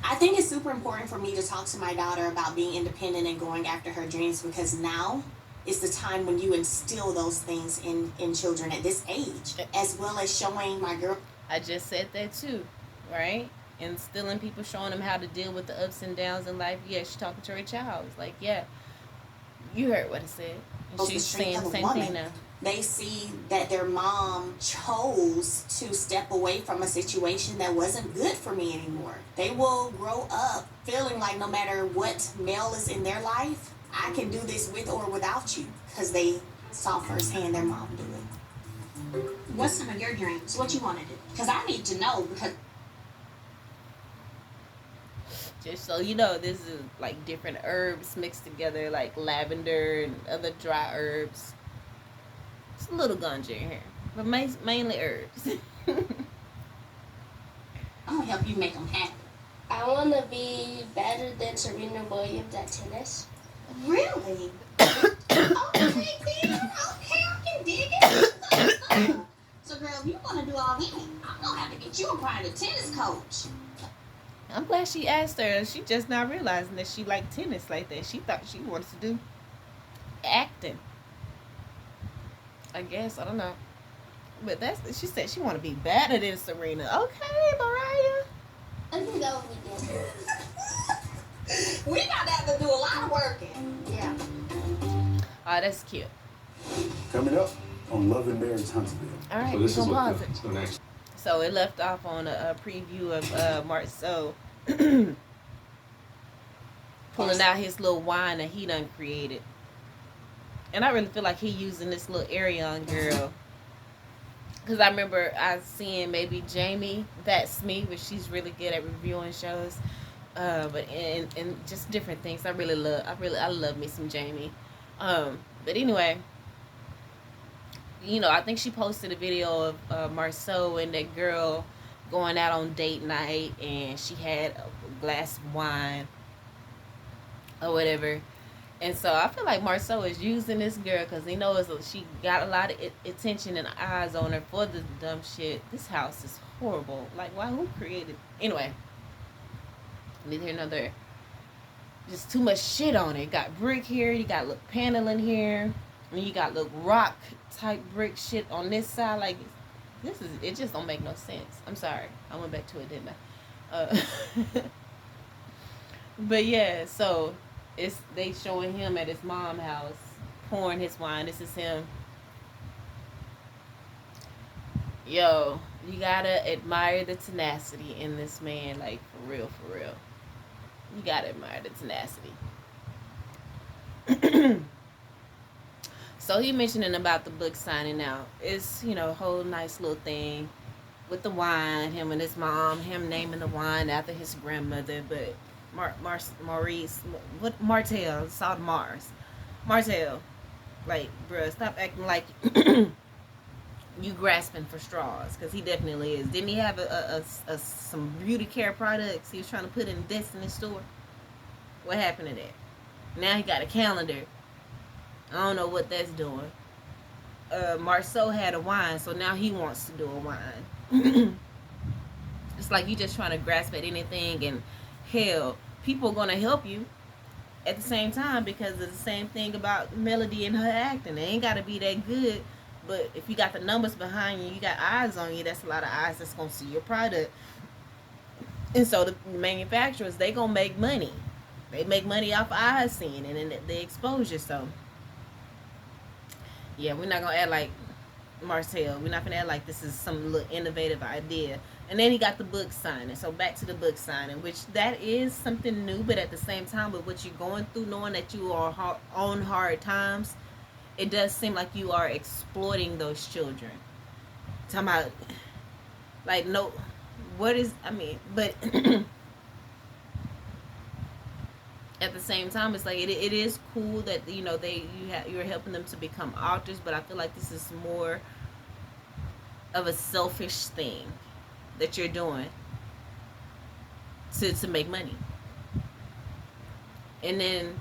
I think it's super important for me to talk to my daughter about being independent and going after her dreams, because now is the time when you instill those things in children at this age, as well as showing my girl. I just said that too, right? Instilling people, showing them how to deal with the ups and downs in life. Yeah, she's talking to her child. It's like, yeah, you heard what I said. And she's saying the same thing now. They see that their mom chose to step away from a situation that wasn't good for me anymore. They will grow up feeling like no matter what male is in their life, I can do this with or without you, because they saw firsthand their mom do it. What's some of your dreams? What you want to do? Because I need to know, because just so you know, this is like different herbs mixed together, like lavender and other dry herbs. It's a little ganja in here, but mainly herbs. I'm going to help you make them happy. I want to be better than Serena Williams at tennis. Really? Okay, then. Okay, I can dig it. So, girl, if you want to do all that, I'm going to have to get you a private tennis coach. I'm glad she asked her. She just not realizing that she liked tennis like that. She thought she wanted to do acting, I guess. I don't know. But she said she want to be better than Serena. Okay, Mariah. I think that would be good. We got to have to do a lot of working. Yeah. Oh, that's cute. Coming up on Love and Marriage Huntsville. All right, So we're this is gonna what pause it. the next. So it left off on a preview of Marceau pulling out his little wine that he done created. And I really feel like he using this little Arion girl. Because I remember I seeing maybe Jamie, That's Me, but she's really good at reviewing shows. But and just different things. I love me some Jamie. But anyway, you know, I think she posted a video of Marceau and that girl going out on date night, and she had a glass of wine or whatever. And so I feel like Marceau is using this girl because he knows she got a lot of attention and eyes on her for the dumb shit. This house is horrible. Like, why? Who created? Anyway, neither here nor there. Just too much shit on it. You got brick here. You got little paneling here. And you got little rock type brick shit on this side. Like, it just don't make no sense. I'm sorry. I went back to it, didn't I? But yeah, so they showing him at his mom's house pouring his wine. This is him Yo, you gotta admire the tenacity in this man, like for real, for real. You gotta admire the tenacity. So he mentioning about the book signing out. It's, you know, a whole nice little thing with the wine, him and his mom, him naming the wine after his grandmother, but Maurice, what, Martell, Salt Mars. Martell, like, bruh, stop acting like you grasping for straws, because he definitely is. Didn't he have some beauty care products he was trying to put in the Destiny store? What happened to that? Now he got a calendar. I don't know what that's doing. Marceau had a wine, so now he wants to do a wine. It's like you just trying to grasp at anything, and hell, people are gonna help you at the same time, because it's the same thing about Melody and her acting. It ain't gotta be that good, but if you got the numbers behind you, you got eyes on you, that's a lot of eyes that's gonna see your product. And so the manufacturers, they gonna make money. They make money off eyes seeing it and the exposure. So yeah, we're not gonna act like Marcel. We're not gonna act like this is some little innovative idea. And then he got the book signing. So back to the book signing, which that is something new, but at the same time, with what you're going through, knowing that you are on hard times, it does seem like you are exploiting those children. Talking about, like, no, what is, I mean, but at the same time, it's like it is cool that, you know, you're helping them to become authors, but I feel like this is more of a selfish thing that you're doing to make money. And then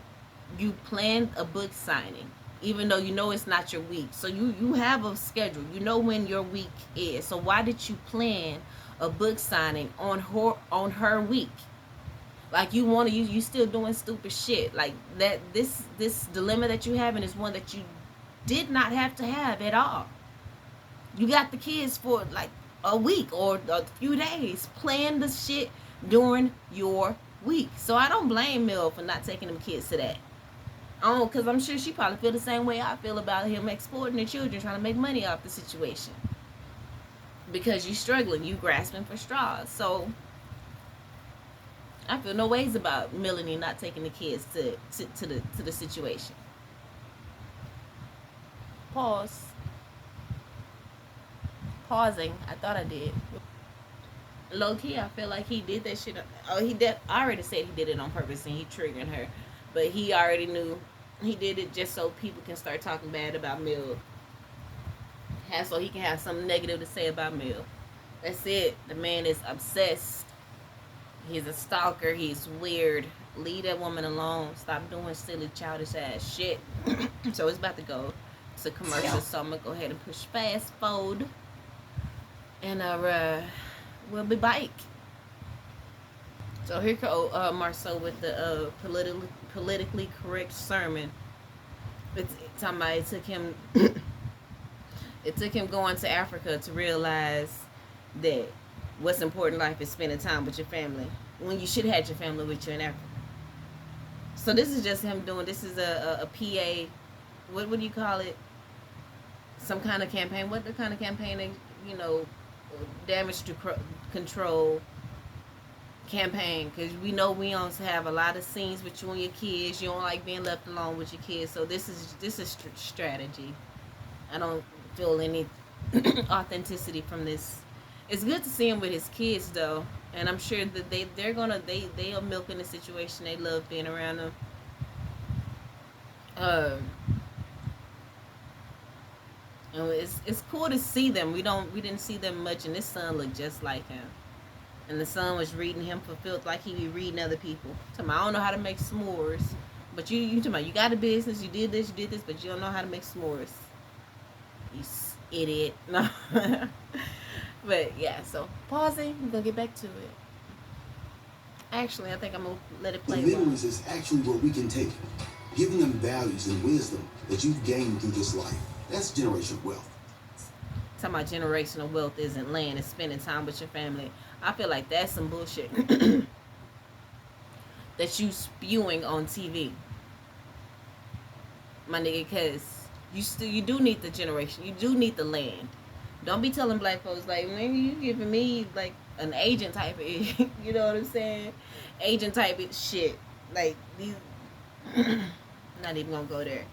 you plan a book signing, even though you know it's not your week. So you have a schedule. You know when your week is. So why did you plan a book signing on her week? Like, you still doing stupid shit. Like that, this dilemma that you having is one that you did not have to have at all. You got the kids for like a week or a few days. Plan the shit during your week. So I don't blame Mel for not taking them kids to that. Because I'm sure she probably feel the same way I feel about him exploiting the children, trying to make money off the situation. Because you struggling, you grasping for straws. So I feel no ways about Melanie not taking the kids to the situation. Pause. Pausing. I thought I did. Low key, I feel like he did that shit. Oh, I already said he did it on purpose and he triggering her, but he already knew he did it just so people can start talking bad about Mill. So he can have something negative to say about Mill. That's it. The man is obsessed. He's a stalker. He's weird. Leave that woman alone. Stop doing silly, childish ass shit. So it's about to go to commercial. So I'm gonna go ahead and push fast forward, and we'll be back. So here go Marceau with the politically correct sermon. It's talking about it took him. It took him going to Africa to realize that what's important in life is spending time with your family when you should have had your family with you in Africa. So this is just him doing. This is a PA. What do you call it? Some kind of campaign. What the kind of campaign? Damage to control campaign, because we know we don't have a lot of scenes with you and your kids. You don't like being left alone with your kids, so this is strategy. I don't feel any authenticity from this. It's good to see him with his kids though, and I'm sure that they are milking the situation. They love being around them. It's cool to see them. We didn't see them much, and this son looked just like him. And the son was reading him for filth like he be reading other people. Talking about, I don't know how to make s'mores, but you talking about you got a business, you did this, but you don't know how to make s'mores. You idiot. No. But yeah, so pausing, we're gonna get back to it. Actually, I think I'm gonna let it play. The memories is actually what we can take, giving them values and wisdom that you've gained through this life. That's generational wealth. Talking about generational wealth isn't land, it's spending time with your family. I feel like that's some bullshit that you spewing on TV, my nigga. Because you do need the generation, you do need the land, Don't be telling black folks like, maybe you giving me like an agent type of you know what I'm saying? Agent type of shit. Like these not even gonna go there.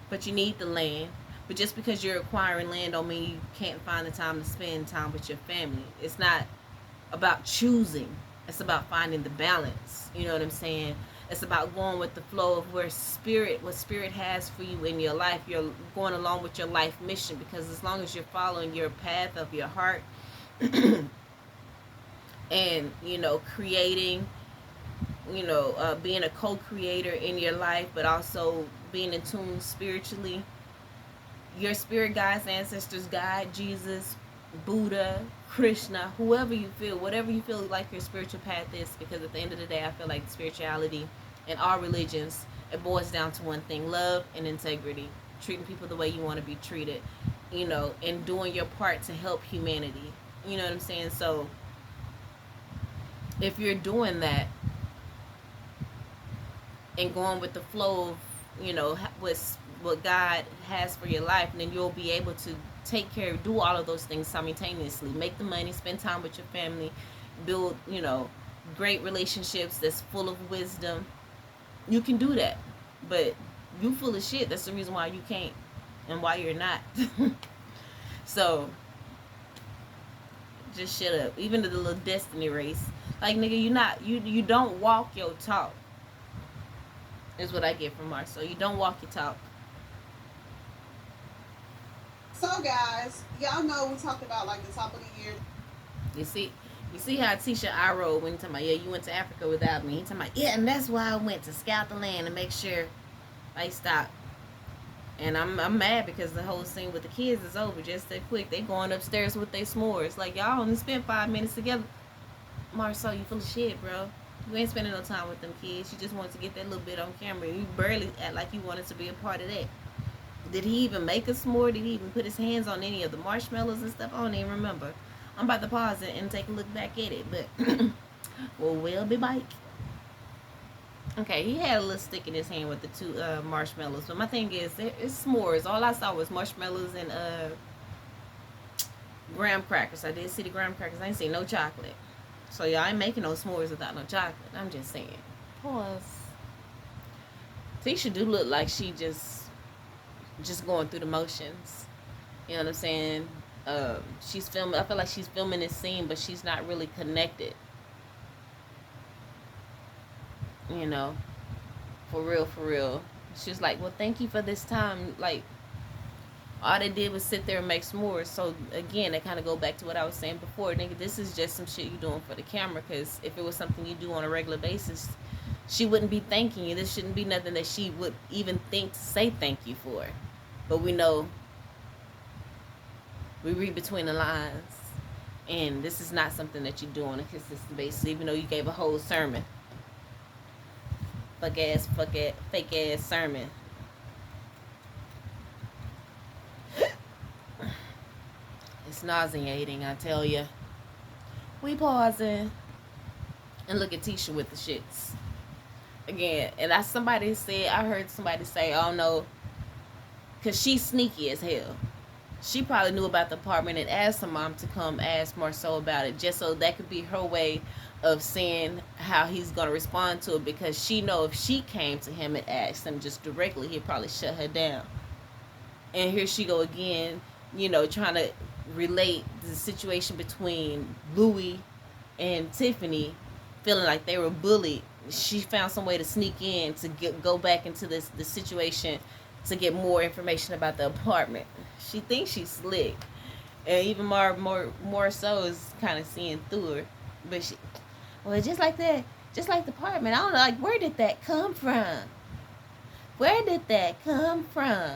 But you need the land. But just because you're acquiring land don't mean you can't find the time to spend time with your family. It's not about choosing. It's about finding the balance. You know what I'm saying? It's about going with the flow of what spirit has for you in your life. You're going along with your life mission, because as long as you're following your path of your heart and, creating, being a co-creator in your life, but also being in tune spiritually, your spirit guides, ancestors, God, Jesus, Buddha, Krishna, whatever you feel like your spiritual path is, because at the end of the day, I feel like spirituality in all religions, it boils down to one thing: love and integrity, treating people the way you want to be treated, and doing your part to help humanity. You know what I'm saying? So if you're doing that and going with the flow of, what God has for your life, then you'll be able to take care, do all of those things simultaneously. Make the money, spend time with your family, build, great relationships that's full of wisdom. You can do that. But you full of shit. That's the reason why you can't and why you're not. So just shut up. Even the little destiny race. Like, nigga, you don't walk your talk. Is what I get from Mark. So you don't walk your talk. So guys, y'all know we talked about like the top of the year. You see how Tisha I rolled when he talking about, yeah, you went to Africa without me. He talking about, yeah, and that's why I went to scout the land and make sure they stop. And I'm mad because the whole scene with the kids is over just that quick. They going upstairs with their s'mores. Like, y'all only spent 5 minutes together. Marcel, you full of shit, bro. You ain't spending no time with them kids. You just wanted to get that little bit on camera. You barely act like you wanted to be a part of that. Did he even make a s'more? Did he even put his hands on any of the marshmallows and stuff? I don't even remember. I'm about to pause it and take a look back at it. But, well, we'll be back. Okay, he had a little stick in his hand with the 2 marshmallows. But my thing is, it's s'mores. All I saw was marshmallows and graham crackers. I did see the graham crackers. I ain't see no chocolate. So, y'all ain't making no s'mores without no chocolate. I'm just saying. Pause. Tisha do look like she just going through the motions. You know what I'm saying? She's filming. I feel like she's filming this scene, but she's not really connected. For real. She's like, well, thank you for this time. Like, all they did was sit there and make s'mores. So again, they kind of go back to what I was saying before. Nigga, this is just some shit you doing for the camera. Because if it was something you do on a regular basis, she wouldn't be thanking you. This shouldn't be nothing that she would even think to say thank you for. But we know, we read between the lines, and this is not something that you do on a consistent basis, even though you gave a whole sermon. Fake ass sermon. It's nauseating, I tell you. We pausing and look at Tisha with the shits again. And I heard somebody say, oh no, because she's sneaky as hell. She probably knew about the apartment and asked her mom to come ask Marceau about it, just so that could be her way of seeing how he's going to respond to it, because she know if she came to him and asked him just directly, he'd probably shut her down. And here she go again, trying to relate the situation between Louis and Tiffany, feeling like they were bullied. She found some way to sneak in to go back into the situation to get more information about the apartment. She thinks she's slick, and even more so is kind of seeing through her. But just like that, just like the apartment, I don't know, like, where did that come from? Where did that come from?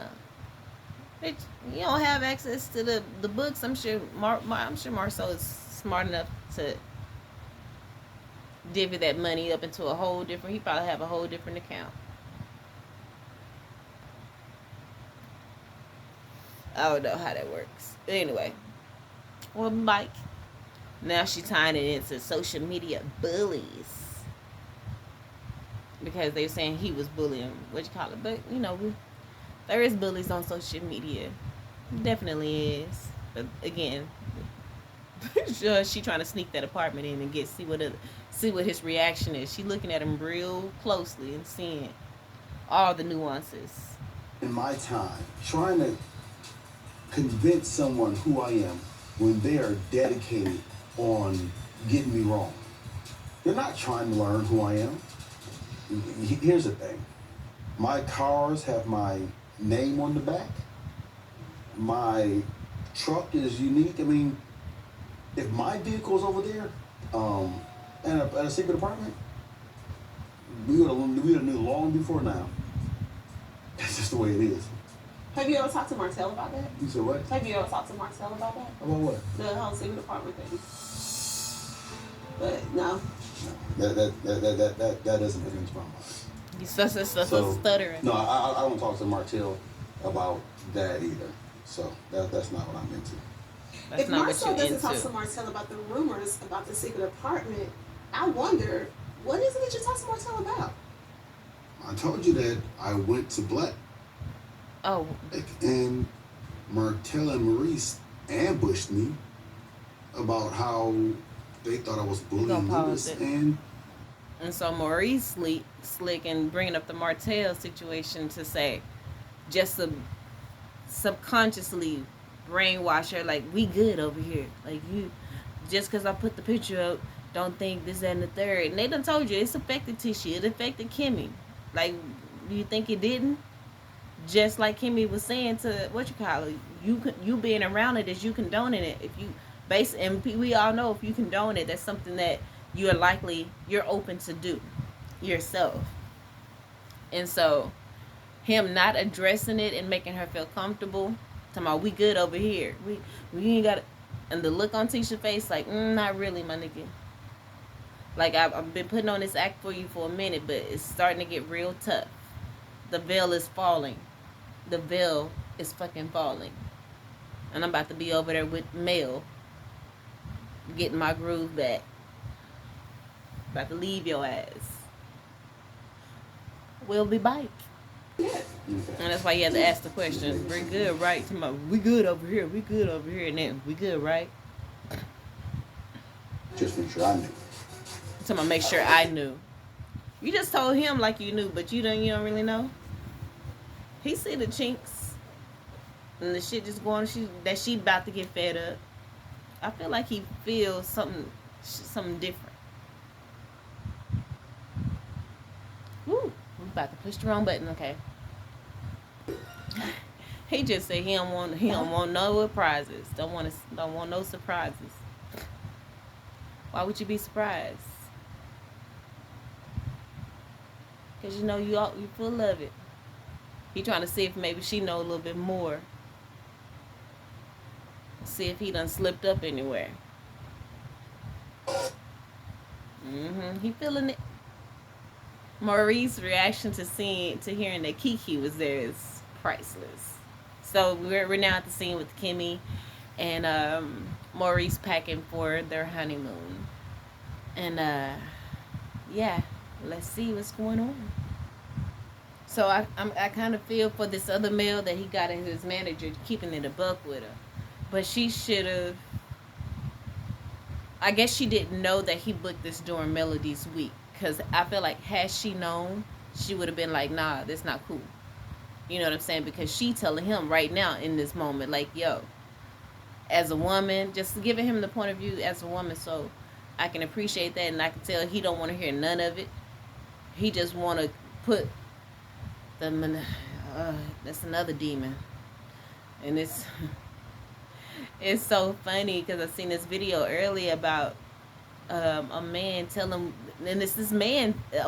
Bitch, you don't have access to the books. I'm sure Marceau is smart enough to divvy that money up into a whole different. He probably have a whole different account. I don't know how that works. Anyway, well, Mike. Now she's tying it into social media bullies, because they're saying he was bullying. What you call it? But there is bullies on social media. Definitely is. But again, she trying to sneak that apartment in and see what his reaction is. She looking at him real closely and seeing all the nuances. In my time, trying to convince someone who I am when they are dedicated on getting me wrong. They're not trying to learn who I am. Here's the thing. My cars have my name on the back. My truck is unique. I mean, if my vehicle's over there, at a secret apartment, we would have knew long before now. That's just the way it is. Have you ever talked to Martell about that? You said what? Have you ever talked to Martell about that? About what? The whole secret apartment thing. But no. That doesn't make into my mind. You so stuttering. No, I don't talk to Martell about that either. So that's not what I'm into. That's if not Marcel what you doesn't talk into. to Martell about the rumors about the secret apartment, I wonder, what is it that you talk to Martell about? I told you that I went to Black. Oh, And Martell and Maurice ambushed me about how they thought I was bullying pause Lewis. it. And so Maurice slick and bringing up the Martell situation to say, just to subconsciously brainwash her, like, we good over here. Like, you, just because I put the picture up, don't think this, that, and the third. And they done told you it's affected Tisha. It affected Kimmy. Like, do you think it didn't? Just like Kimmy was saying to you being around it is you condoning it. If you and we all know if you condone it, that's something that you're open to do yourself. And so him not addressing it and making her feel comfortable, talking about we good over here. We ain't got, and the look on Tisha's face like, not really, my nigga. Like, I've been putting on this act for you for a minute, but it's starting to get real tough. The veil is falling. The veil is fucking falling. And I'm about to be over there with Mel, getting my groove back. About to leave your ass. We'll be back. Yeah. And that's why you have to ask the question. We're good, right? We good over here. We good over here. And then, we good, right? Just make sure I knew. Make sure I knew. You just told him like you knew, but you don't really know. He see the chinks and the shit just going. She about to get fed up. I feel like he feels something different. Woo! I'm about to push the wrong button. Okay. He just said he don't want no surprises. Don't want no surprises. Why would you be surprised? Because you know you full of it. He trying to see if maybe she know a little bit more. See if he done slipped up anywhere. He feeling it. Maurice's reaction to hearing that Kiki was there is priceless. So we're now at the scene with Kimmy and Maurice packing for their honeymoon. And yeah, let's see what's going on. So I kind of feel for this other male that he got as his manager, keeping it a buck with her. But she should have, I guess she didn't know that he booked this during Melody's week. Because I feel like had she known, she would have been like, nah, that's not cool. You know what I'm saying? Because she telling him right now in this moment, like, yo, as a woman, just giving him the point of view as a woman, so I can appreciate that. And I can tell he don't want to hear none of it. He just want to put that's another demon. And it's so funny because I seen this video earlier about a man telling, and it's a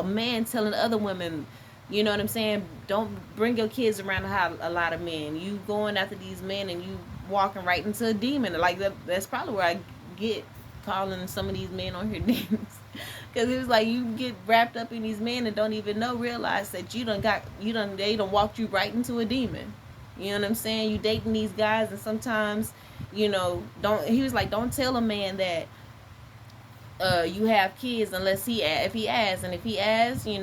man telling other women, you know what I'm saying, don't bring your kids around a lot of men. You going after these men and you walking right into a demon. Like that's probably where I get calling some of these men on here demons. Because it was like you get wrapped up in these men and don't even realize that they done walked you right into a demon. You know what I'm saying? You dating these guys and sometimes, he was like, don't tell a man that you have kids unless if he asks. And if he asks, he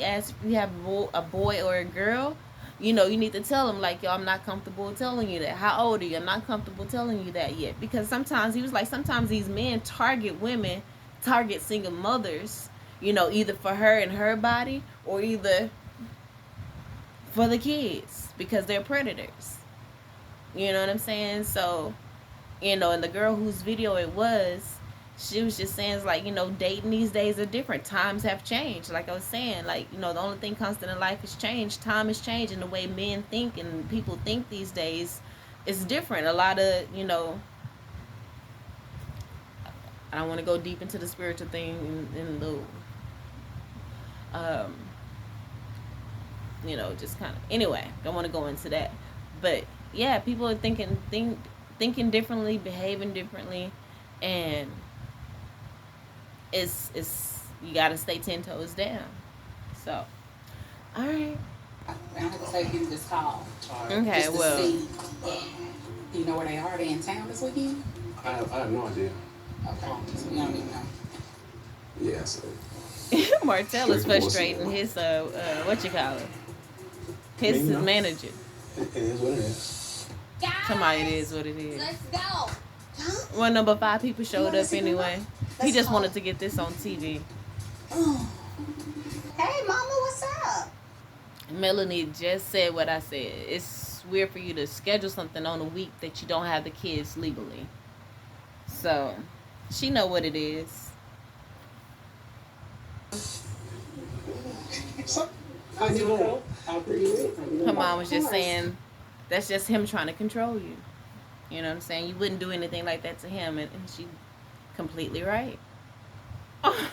asks if you have a boy or a girl, You know, you need to tell him, like, yo, I'm not comfortable telling you that. How old are you? I'm not comfortable telling you that yet. Because sometimes, he was like, sometimes these men target women, target single mothers, you know, either for her and her body or either for the kids because they're predators. You know what I'm saying? So, you know, and the girl whose video it was, she was just saying, it's like, you know, dating these days are different. Times have changed. Like I was saying, like, you know, the only thing constant in life is change. Time is changing. The way men think and people think these days is different. A lot of, you know, I don't want to go deep into the spiritual thing in the, you know, just kind of, anyway, don't want to go into that. But yeah, people are thinking differently, behaving differently, and it's you gotta stay 10 toes down. So, all right. I have to say, give this call. Okay, just to well, see, you know where they are? They in town this weekend? I have no idea. Okay, so you don't even know. Yeah, so. Martell is frustrating his what you call it, his Me, no. manager. It is what it is. Somebody, it is what it is. Let's go. Well, number 5 people showed wanna up see anyway. He Let's just call. wanted to get this on TV. Hey, mama, what's up? Melanie just said what I said. It's weird for you to schedule something on a week that you don't have the kids legally. So, she know what it is. How you doing? Her mom was just saying that's just him trying to control you. You know what I'm saying? You wouldn't do anything like that to him, and she completely right. Oh,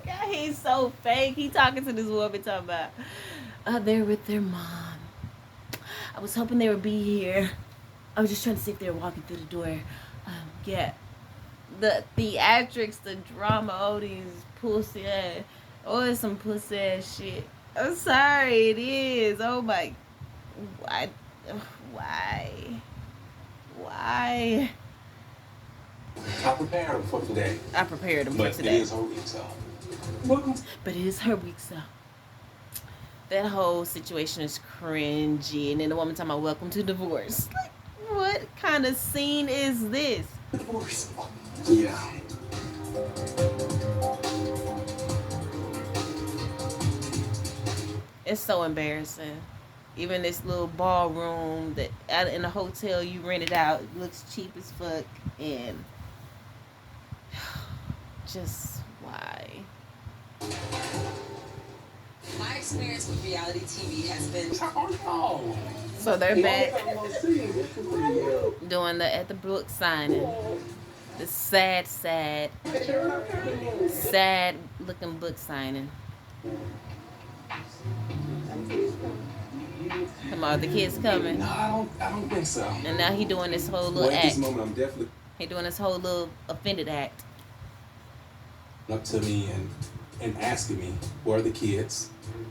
God, he's so fake. He talking to this woman talking about they're with their mom. I was hoping they would be here. I was just trying to see if they were walking through the door. Yeah. The theatrics, the drama, all these pussy ass. Oh, it's some pussy ass shit. I'm sorry, it is. Oh my. Why? Why? I prepared him for today. I prepared him for But today. it is her week, so. Welcome. But it is her week, so. That whole situation is cringy. And then the woman talking about welcome to divorce. Like, what kind of scene is this? Divorce. Yeah. It's so embarrassing. Even this little ballroom that out in a hotel you rented out looks cheap as fuck, and just why? My experience with reality TV has been. Oh. So they're back doing the at the book signing. The sad looking book signing. Come on, the kids coming. No, I don't think so. And now he doing this whole little Well, at this act. moment, I'm definitely He doing this whole little offended act. up to me and asking me where are the kids,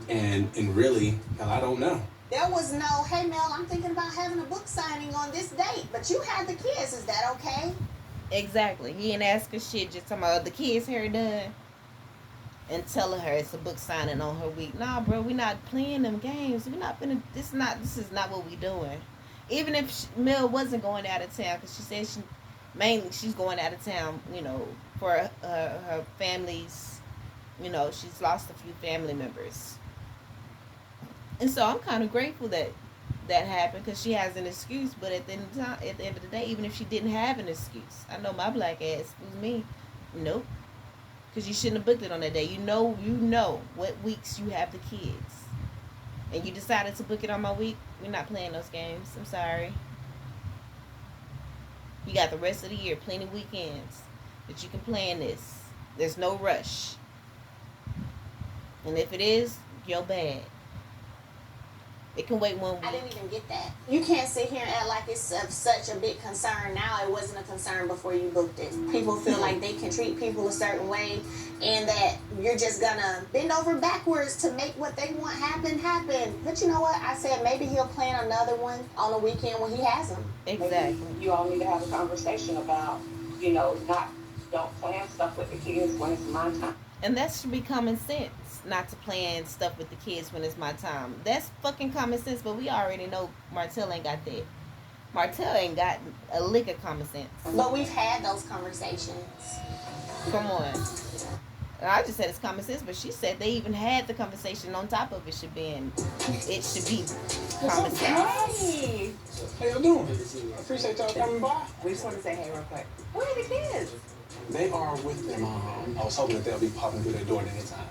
and really, hell, I don't know. There was no, hey, Mel, I'm thinking about having a book signing on this date, but you had the kids. Is that okay? Exactly. He ain't asking shit, just talking about the kids' hair done. And telling her it's a book signing on her week. Nah, bro, we not playing them games. We not finna. This is not what we doing. Even if Mel wasn't going out of town, because she said she's going out of town. You know, for her family's. You know, she's lost a few family members. And so I'm kind of grateful that happened, because she has an excuse. But at the end of the day, even if she didn't have an excuse, I know my black ass was me. Nope. Because you shouldn't have booked it on that day. You know what weeks you have the kids. And you decided to book it on my week. We're not playing those games. I'm sorry. You got the rest of the year, plenty of weekends that you can plan this. There's no rush. And if it is, you're bad. It can wait 1 week. I didn't even get that. You can't sit here and act like it's such a big concern now. It wasn't a concern before you booked it. People feel like they can treat people a certain way, and that you're just gonna bend over backwards to make what they want happen. But you know what? I said maybe he'll plan another one on the weekend when he has them. Exactly. Maybe you all need to have a conversation about, don't plan stuff with the kids when it's my time. And that should be common sense. Not to plan stuff with the kids when it's my time. That's fucking common sense, but we already know Martell ain't got that. Martell ain't got a lick of common sense. But we've had those conversations. Come on. I just said it's common sense, but she said they even had the conversation on top of it should be common sense. Hey, how y'all doing? I appreciate y'all coming by. We just want to say hey real quick. Where are the kids? They are with their mom. I was hoping that they'll be popping through their door at any time,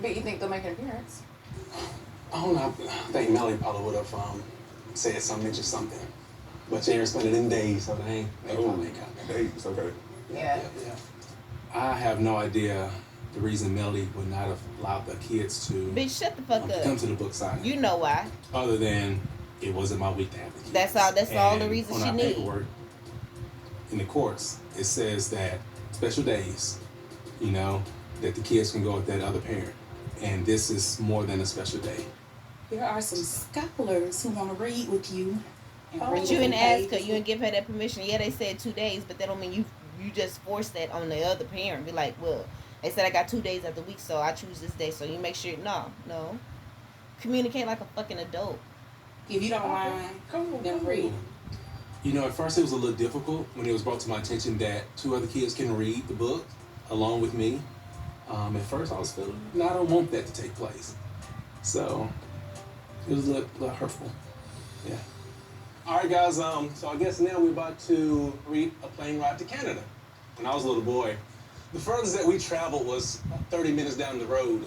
But you think they'll make an appearance? I don't know. I think Melly probably would have said something, just something. But she ain't responded in days, so they probably ain't coming. Days, okay. Yeah. Yeah. I have no idea the reason Melly would not have allowed the kids to Bitch, shut the fuck up. come to the book signing. You know why. Other than it wasn't my week to have the kids. That's all the And reason on she our need. paperwork, in the courts, it says that special days, you know, that the kids can go with that other parent. And this is more than a special day. There are some scholars who want to read with you. But you didn't ask her. You didn't give her that permission. Yeah, they said 2 days, but that don't mean you just force that on the other parent. Be like, well, they said I got 2 days of the week, so I choose this day. So you make sure. No. Communicate like a fucking adult. If you don't mind, then read. You know, at first it was a little difficult when it was brought to my attention that 2 other kids can read the book along with me. At first I was feeling, no, I don't want that to take place. So it was a little hurtful. Yeah. All right, guys. So I guess now we're about to read A Plane Ride to Canada. When I was a little boy, the furthest that we traveled was 30 minutes down the road.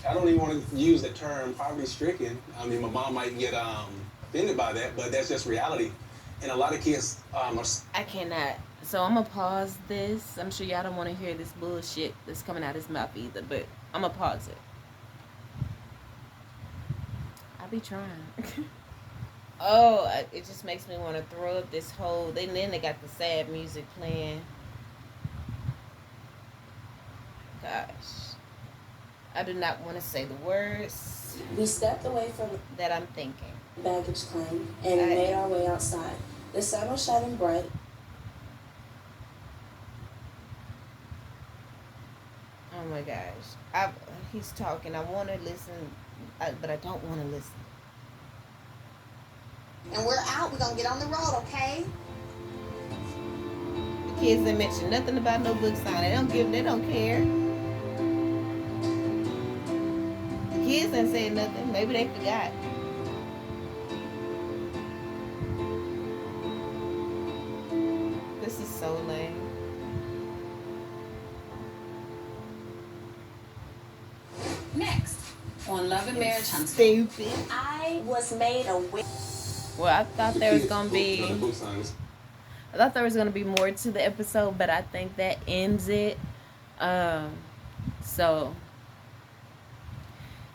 I don't even want to use the term poverty-stricken. I mean, my mom might get offended by that, but that's just reality. And a lot of kids are... I cannot. So I'm gonna pause this. I'm sure y'all don't want to hear this bullshit that's coming out his mouth either, but I'm gonna pause it. I be trying. It just makes me want to throw up this whole. Then they got the sad music playing. Gosh, I do not want to say the words We stepped away from that I'm thinking. baggage claim and made our way outside. The sun was shining bright. Oh my gosh, he's talking. I want to listen, but I don't want to listen. And we're out. We're going to get on the road, okay? The kids didn't mention nothing about no book signing. They don't care. The kids didn't say nothing. Maybe they forgot. This is so lame. Next, on Love and Marriage Huntsville. Stupid. I was made aware. Well, I thought there was gonna be. No, the book signings. I thought there was gonna be more to the episode, but I think that ends it. So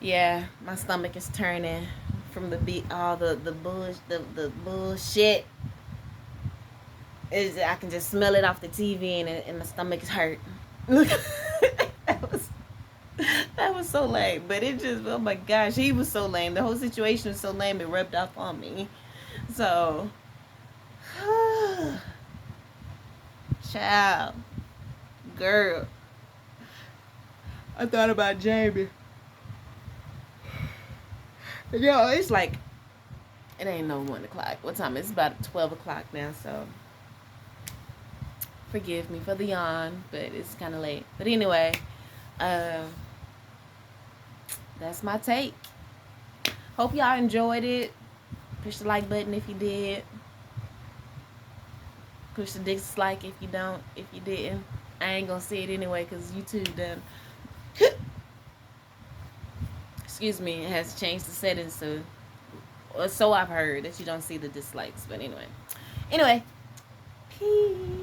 yeah, my stomach is turning from all the bullshit. I can just smell it off the TV, and my stomach is hurt. That was so lame, but it just, oh my gosh, he was so lame. The whole situation was so lame, it rubbed off on me. So, child, girl, I thought about Jamie. Yo, it's like, it ain't no 1 o'clock. What time? It's about 12 o'clock now, so forgive me for the yawn, but it's kind of late. But anyway, that's my take. Hope y'all enjoyed it. Push the like button if you did. Push the dislike if you don't. If you didn't, I ain't gonna see it anyway because YouTube done. Excuse me, it has changed the settings, so I've heard that you don't see the dislikes. But anyway, peace.